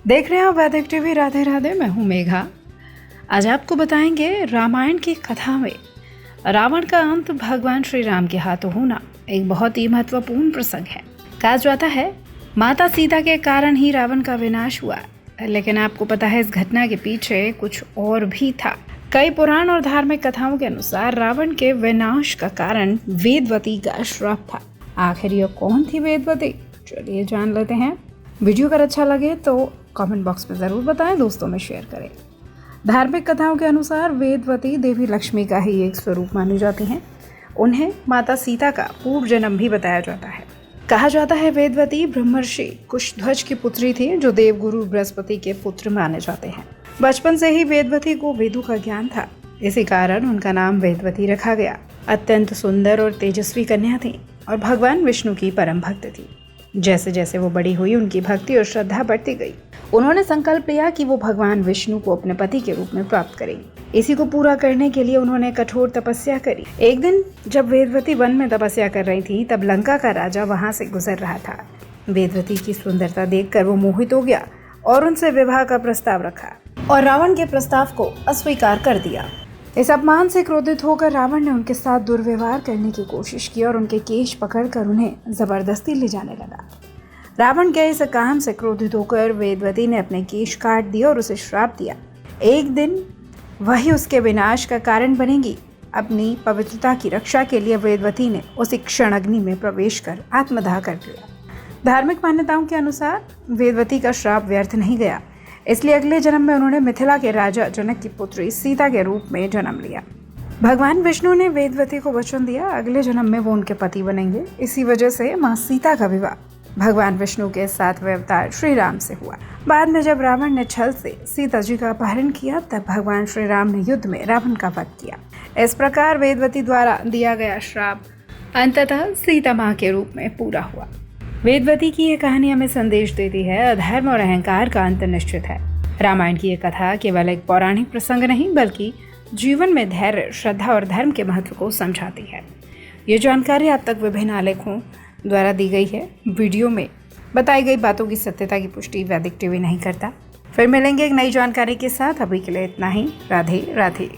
देख रहे हैं आप वैदिक टीवी। राधे राधे, मैं हूँ मेघा। आज आपको बताएंगे रामायण की कथा में रावण का अंत भगवान श्री राम के हाथों होना एक बहुत ही महत्वपूर्ण प्रसंग है। कहा जाता है माता सीता के कारण ही रावण का विनाश हुआ, लेकिन आपको पता है इस घटना के पीछे कुछ और भी था। कई पुराण और धार्मिक कथाओं के अनुसार रावण के विनाश का कारण वेदवती का श्राप था। आखिर ये कौन थी वेदवती, चलिए जान लेते हैं। वीडियो अगर अच्छा लगे तो कमेंट बॉक्स में ज़रूर बताएं, दोस्तों में शेयर करें। धार्मिक कथाओं के अनुसार वेदवती देवी लक्ष्मी का ही एक स्वरूप मानी जाती हैं। उन्हें माता सीता का पूर्व जन्म भी बताया जाता है। कहा जाता है वेदवती ब्रह्मर्षि कुशध्वज की पुत्री थी, जो देवगुरु बृहस्पति के पुत्र माने जाते हैं। बचपन से ही वेदवती को वेदों का ज्ञान था, इसी कारण उनका नाम वेदवती रखा गया। अत्यंत सुंदर और तेजस्वी कन्या थी और भगवान विष्णु की परम भक्त थी। जैसे जैसे वो बड़ी हुई, उनकी भक्ति और श्रद्धा बढ़ती गई। उन्होंने संकल्प लिया कि वो भगवान विष्णु को अपने पति के रूप में प्राप्त करेंगी। इसी को पूरा करने के लिए उन्होंने कठोर तपस्या करी। एक दिन जब वेदवती वन में तपस्या कर रही थी, तब लंका का राजा वहां से गुजर रहा था। वेदवती की सुंदरता देखकर वो मोहित हो गया और उनसे विवाह का प्रस्ताव रखा और रावण के प्रस्ताव को अस्वीकार कर दिया। इस अपमान से क्रोधित होकर रावण ने उनके साथ दुर्व्यवहार करने की कोशिश की और उनके केश पकड़कर उन्हें जबरदस्ती ले जाने लगा। रावण के इस काम से क्रोधित होकर वेदवती ने अपने केश काट दिए और उसे श्राप दिया, एक दिन वही उसके विनाश का कारण बनेगी। अपनी पवित्रता की रक्षा के लिए वेदवती ने उसी क्षण अग्नि में प्रवेश कर आत्मदाह कर लिया। धार्मिक मान्यताओं के अनुसार वेदवती का श्राप व्यर्थ नहीं गया, इसलिए अगले जन्म में उन्होंने मिथिला के राजा जनक की पुत्री सीता के रूप में जन्म लिया। भगवान विष्णु ने वेदवती को वचन दिया, अगले जन्म में वो उनके पति बनेंगे। इसी वजह से माँ सीता का विवाह भगवान विष्णु के 7वें अवतार श्री राम से हुआ। बाद में जब रावण ने छल से सीता जी का अपहरण किया, तब भगवान श्री राम ने युद्ध में रावण का वध किया। इस प्रकार वेदवती द्वारा दिया गया श्राप अंततः सीता माँ के रूप में पूरा हुआ। वेदवती की ये कहानी हमें संदेश देती है, अधर्म और अहंकार का अंत निश्चित है। रामायण की ये कथा केवल एक पौराणिक प्रसंग नहीं, बल्कि जीवन में धैर्य, श्रद्धा और धर्म के महत्व को समझाती है। ये जानकारी आप तक विभिन्न आलेखों द्वारा दी गई है। वीडियो में बताई गई बातों की सत्यता की पुष्टि वैदिक टीवी नहीं करता। फिर मिलेंगे एक नई जानकारी के साथ। अभी के लिए इतना ही। राधे राधे।